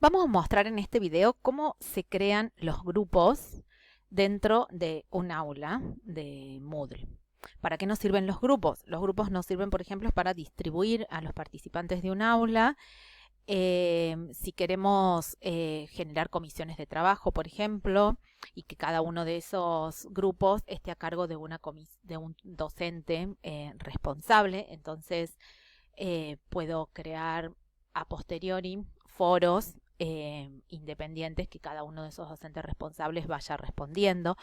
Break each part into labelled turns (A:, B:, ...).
A: Vamos a mostrar en este video cómo se crean los grupos dentro de un aula de Moodle. ¿Para qué nos sirven los grupos? Los grupos nos sirven, por ejemplo, para distribuir a los participantes de un aula. Si queremos generar comisiones de trabajo, por ejemplo, y que cada uno de esos grupos esté a cargo de un docente responsable, entonces puedo crear a posteriori foros independientes que cada uno de esos docentes responsables vaya respondiendo,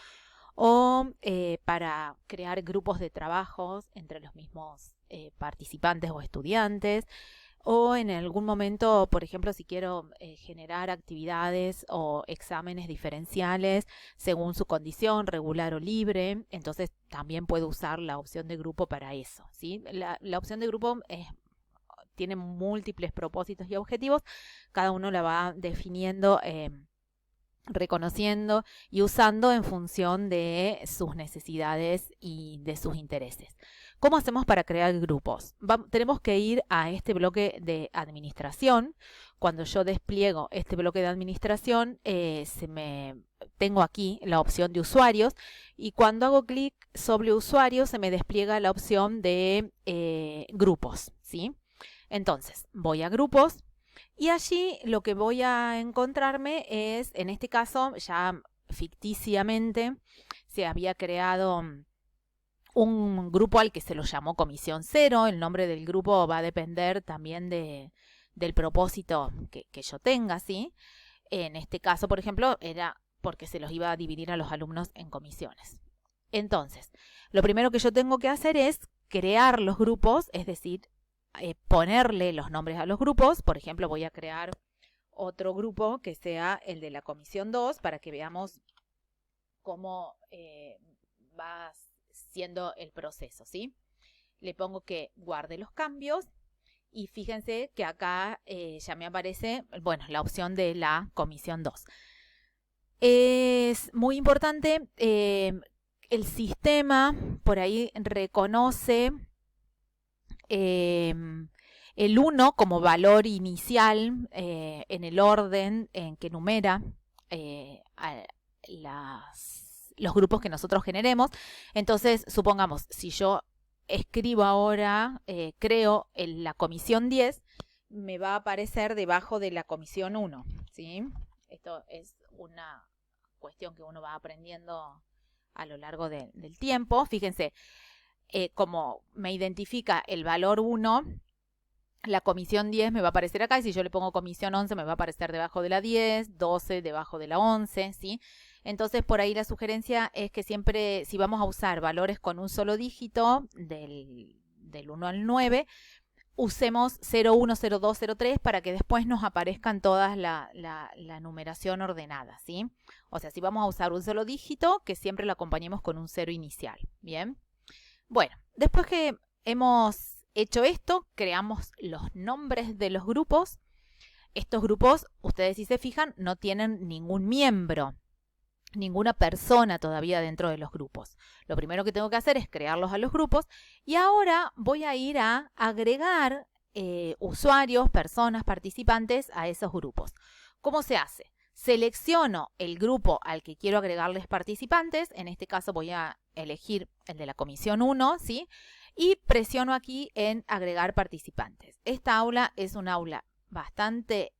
A: o para crear grupos de trabajos entre los mismos participantes o estudiantes, o en algún momento, por ejemplo, si quiero generar actividades o exámenes diferenciales según su condición, regular o libre, entonces también puedo usar la opción de grupo para eso, ¿sí? La opción de grupo tiene múltiples propósitos y objetivos, cada uno la va definiendo, reconociendo y usando en función de sus necesidades y de sus intereses. ¿Cómo hacemos para crear grupos? Tenemos que ir a este bloque de administración. Cuando yo despliego este bloque de administración, tengo aquí la opción de usuarios, y cuando hago clic sobre usuarios se me despliega la opción de grupos, ¿sí? Entonces, voy a grupos y allí lo que voy a encontrarme es, en este caso, ya ficticiamente, se había creado un grupo al que se lo llamó Comisión Cero. El nombre del grupo va a depender también del propósito que yo tenga, ¿sí? En este caso, por ejemplo, era porque se los iba a dividir a los alumnos en comisiones. Entonces, lo primero que yo tengo que hacer es crear los grupos, es decir, ponerle los nombres a los grupos. Por ejemplo, voy a crear otro grupo que sea el de la comisión 2 para que veamos cómo va siendo el proceso, ¿sí? Le pongo que guarde los cambios y fíjense que acá ya me aparece, bueno, la opción de la comisión 2. Es muy importante, el sistema por ahí reconoce el 1 como valor inicial en el orden en que numera los grupos que nosotros generemos. Entonces, supongamos, si yo escribo ahora, creo la comisión 10, me va a aparecer debajo de la comisión 1, ¿sí? Esto es una cuestión que uno va aprendiendo a lo largo del tiempo. Fíjense, como me identifica el valor 1, la comisión 10 me va a aparecer acá, y si yo le pongo comisión 11 me va a aparecer debajo de la 10, 12 debajo de la 11, ¿sí? Entonces, por ahí la sugerencia es que siempre, si vamos a usar valores con un solo dígito, del 1 al 9, usemos 0, 1, 0, 2, 0, 3 para que después nos aparezcan todas la numeración ordenada, ¿sí? O sea, si vamos a usar un solo dígito, que siempre lo acompañemos con un 0 inicial, ¿bien? Bueno, después que hemos hecho esto, creamos los nombres de los grupos. Estos grupos, ustedes si se fijan, no tienen ningún miembro, ninguna persona todavía dentro de los grupos. Lo primero que tengo que hacer es crearlos a los grupos, y ahora voy a ir a agregar usuarios, personas, participantes a esos grupos. ¿Cómo se hace? Selecciono el grupo al que quiero agregarles participantes. En este caso voy a elegir el de la comisión 1, ¿sí? Y presiono aquí en agregar participantes. Esta aula es un aula bastante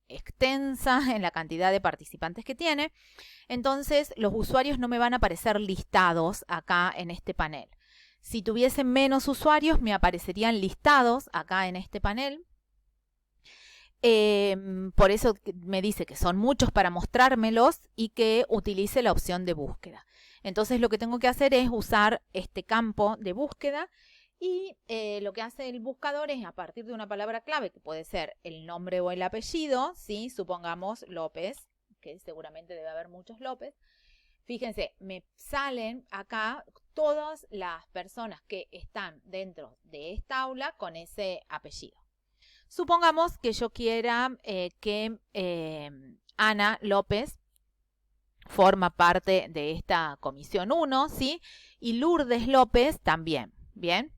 A: extensa en la cantidad de participantes que tiene. Entonces, los usuarios no me van a aparecer listados acá en este panel. Si tuviesen menos usuarios, me aparecerían listados acá en este panel. Por eso me dice que son muchos para mostrármelos y que utilice la opción de búsqueda. Entonces, lo que tengo que hacer es usar este campo de búsqueda, y lo que hace el buscador es, a partir de una palabra clave, que puede ser el nombre o el apellido, ¿sí? Supongamos López, que seguramente debe haber muchos López. Fíjense, me salen acá todas las personas que están dentro de esta aula con ese apellido. Supongamos que yo quiera que Ana López forma parte de esta comisión 1, ¿sí? Y Lourdes López también, ¿bien?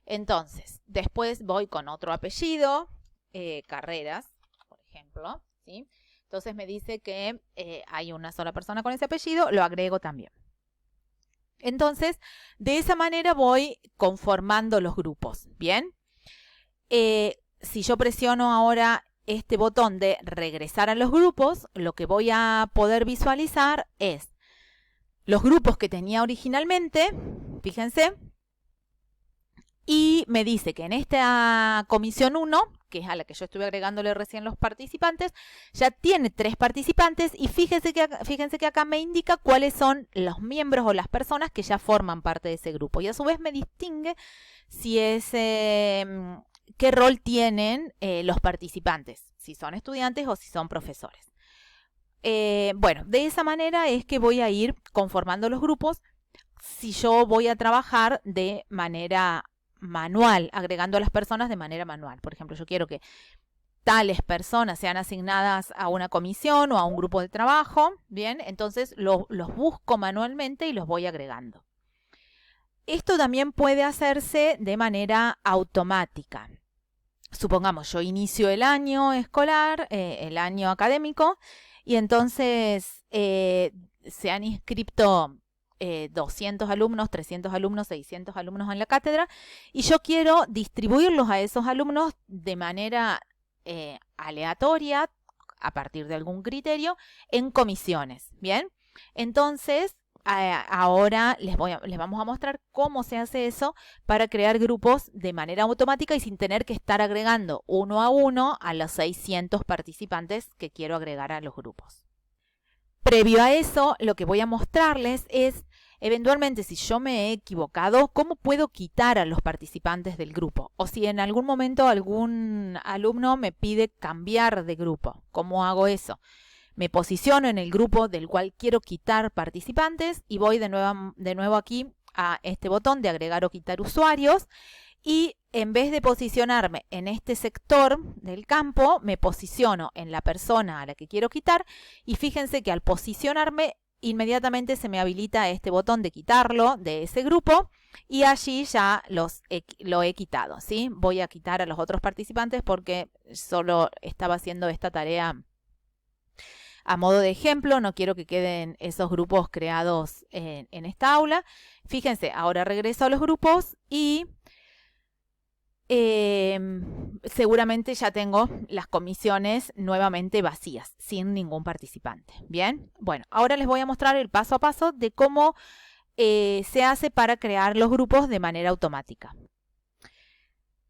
A: Entonces, después voy con otro apellido, Carreras, por ejemplo, ¿sí? Entonces me dice que hay una sola persona con ese apellido, lo agrego también. Entonces, de esa manera voy conformando los grupos, ¿bien? Si yo presiono ahora este botón de regresar a los grupos, lo que voy a poder visualizar es los grupos que tenía originalmente, fíjense, y me dice que en esta comisión 1, que es a la que yo estuve agregándole recién los participantes, ya tiene 3 participantes y fíjense que acá me indica cuáles son los miembros o las personas que ya forman parte de ese grupo. Y a su vez me distingue si es, qué rol tienen los participantes, si son estudiantes o si son profesores. Bueno, de esa manera es que voy a ir conformando los grupos si yo voy a trabajar de manera manual, agregando a las personas de manera manual. Por ejemplo, yo quiero que tales personas sean asignadas a una comisión o a un grupo de trabajo, ¿bien? Entonces los busco manualmente y los voy agregando. Esto también puede hacerse de manera automática. Supongamos, yo inicio el año escolar, el año académico, y entonces se han inscrito 200 alumnos, 300 alumnos, 600 alumnos en la cátedra y yo quiero distribuirlos a esos alumnos de manera aleatoria, a partir de algún criterio, en comisiones, ¿bien? Entonces, ahora les vamos a mostrar cómo se hace eso para crear grupos de manera automática y sin tener que estar agregando uno a uno a los 600 participantes que quiero agregar a los grupos. Previo a eso, lo que voy a mostrarles es, eventualmente, si yo me he equivocado, cómo puedo quitar a los participantes del grupo. O si en algún momento algún alumno me pide cambiar de grupo. ¿Cómo hago eso? Me posiciono en el grupo del cual quiero quitar participantes y voy de nuevo aquí a este botón de agregar o quitar usuarios. Y en vez de posicionarme en este sector del campo, me posiciono en la persona a la que quiero quitar y fíjense que al posicionarme inmediatamente se me habilita este botón de quitarlo de ese grupo y allí ya lo he quitado, ¿sí? Voy a quitar a los otros participantes porque solo estaba haciendo esta tarea a modo de ejemplo, no quiero que queden esos grupos creados en esta aula. Fíjense, ahora regreso a los grupos y seguramente ya tengo las comisiones nuevamente vacías, sin ningún participante. Bien, bueno, ahora les voy a mostrar el paso a paso de cómo se hace para crear los grupos de manera automática.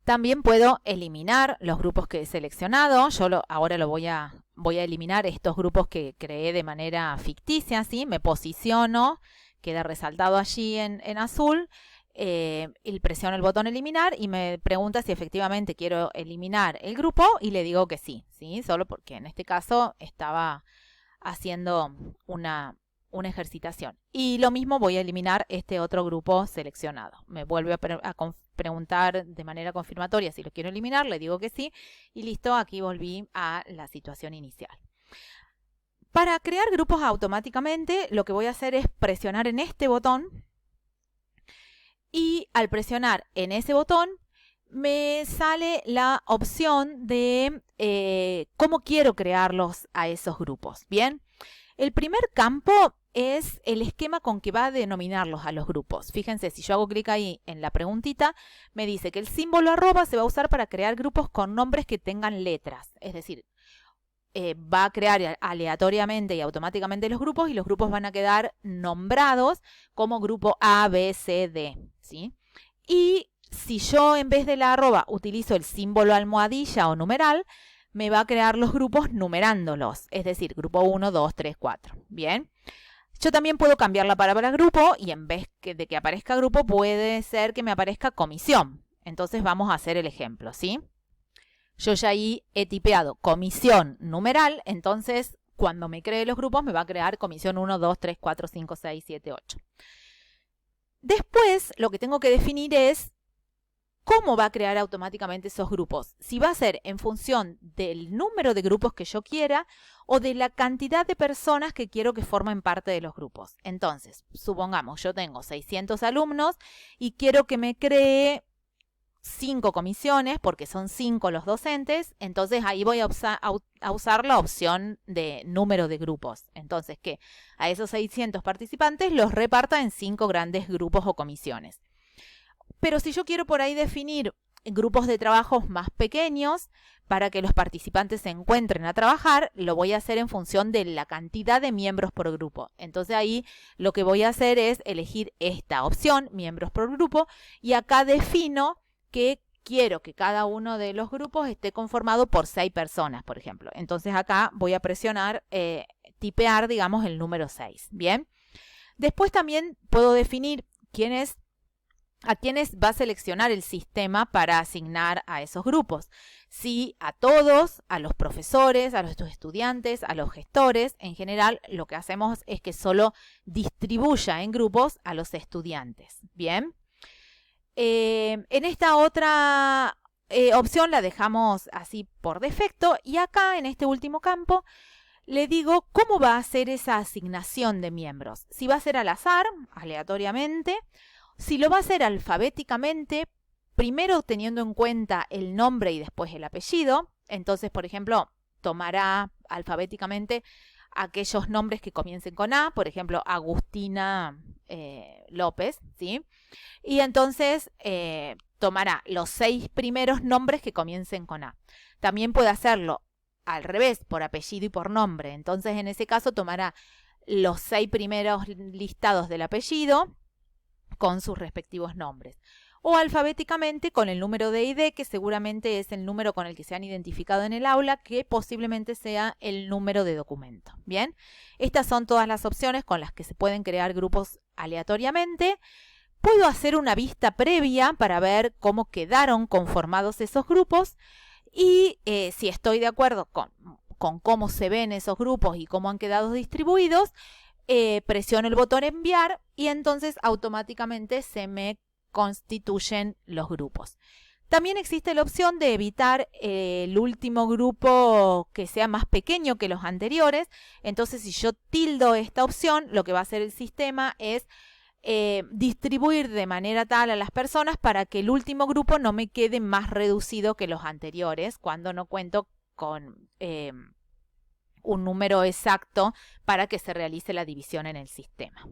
A: También puedo eliminar los grupos que he seleccionado. Yo ahora voy a eliminar estos grupos que creé de manera ficticia, ¿sí? Me posiciono, queda resaltado allí en azul. Y presiono el botón eliminar y me pregunta si efectivamente quiero eliminar el grupo y le digo que sí, ¿sí? Solo porque en este caso estaba haciendo una ejercitación. Y lo mismo voy a eliminar este otro grupo seleccionado. Me vuelve a preguntar de manera confirmatoria si lo quiero eliminar, le digo que sí y listo, aquí volví a la situación inicial. Para crear grupos automáticamente lo que voy a hacer es presionar en este botón. Y al presionar en ese botón me sale la opción de cómo quiero crearlos a esos grupos. Bien, el primer campo es el esquema con que va a denominarlos a los grupos. Fíjense, si yo hago clic ahí en la preguntita, me dice que el símbolo @ se va a usar para crear grupos con nombres que tengan letras. Es decir, va a crear aleatoriamente y automáticamente los grupos y los grupos van a quedar nombrados como grupo A, B, C, D, ¿sí? Y si yo en vez de la @ utilizo el símbolo almohadilla o numeral, me va a crear los grupos numerándolos, es decir, grupo 1, 2, 3, 4, ¿bien? Yo también puedo cambiar la palabra grupo y en vez de que aparezca grupo puede ser que me aparezca comisión. Entonces vamos a hacer el ejemplo, ¿sí? Yo ya ahí he tipeado comisión numeral, entonces cuando me cree los grupos me va a crear comisión 1, 2, 3, 4, 5, 6, 7, 8. Después lo que tengo que definir es cómo va a crear automáticamente esos grupos. Si va a ser en función del número de grupos que yo quiera o de la cantidad de personas que quiero que formen parte de los grupos. Entonces, supongamos, yo tengo 600 alumnos y quiero que me cree 5 comisiones, porque son 5 los docentes, entonces ahí voy a usar la opción de número de grupos. Entonces que a esos 600 participantes los reparta en 5 grandes grupos o comisiones. Pero si yo quiero por ahí definir grupos de trabajos más pequeños para que los participantes se encuentren a trabajar, lo voy a hacer en función de la cantidad de miembros por grupo. Entonces ahí lo que voy a hacer es elegir esta opción, miembros por grupo, y acá defino que quiero que cada uno de los grupos esté conformado por 6 personas, por ejemplo. Entonces acá voy a presionar, tipear, digamos, el número 6. Bien. Después también puedo definir a quiénes va a seleccionar el sistema para asignar a esos grupos. Si a todos, a los profesores, a los estudiantes, a los gestores, en general lo que hacemos es que solo distribuya en grupos a los estudiantes. Bien. En esta otra opción la dejamos así por defecto y acá en este último campo le digo cómo va a ser esa asignación de miembros. Si va a ser al azar, aleatoriamente. Si lo va a hacer alfabéticamente, primero teniendo en cuenta el nombre y después el apellido, entonces, por ejemplo, tomará alfabéticamente aquellos nombres que comiencen con A, por ejemplo, Agustina López, ¿sí? Y entonces tomará los 6 primeros nombres que comiencen con A. También puede hacerlo al revés, por apellido y por nombre. Entonces, en ese caso, tomará los 6 primeros listados del apellido con sus respectivos nombres. O alfabéticamente con el número de ID, que seguramente es el número con el que se han identificado en el aula, que posiblemente sea el número de documento. Bien, estas son todas las opciones con las que se pueden crear grupos aleatoriamente. Puedo hacer una vista previa para ver cómo quedaron conformados esos grupos y si estoy de acuerdo con cómo se ven esos grupos y cómo han quedado distribuidos, presiono el botón enviar y entonces automáticamente se me constituyen los grupos. También existe la opción de evitar el último grupo que sea más pequeño que los anteriores. Entonces, si yo tildo esta opción, lo que va a hacer el sistema es distribuir de manera tal a las personas para que el último grupo no me quede más reducido que los anteriores cuando no cuento con un número exacto para que se realice la división en el sistema.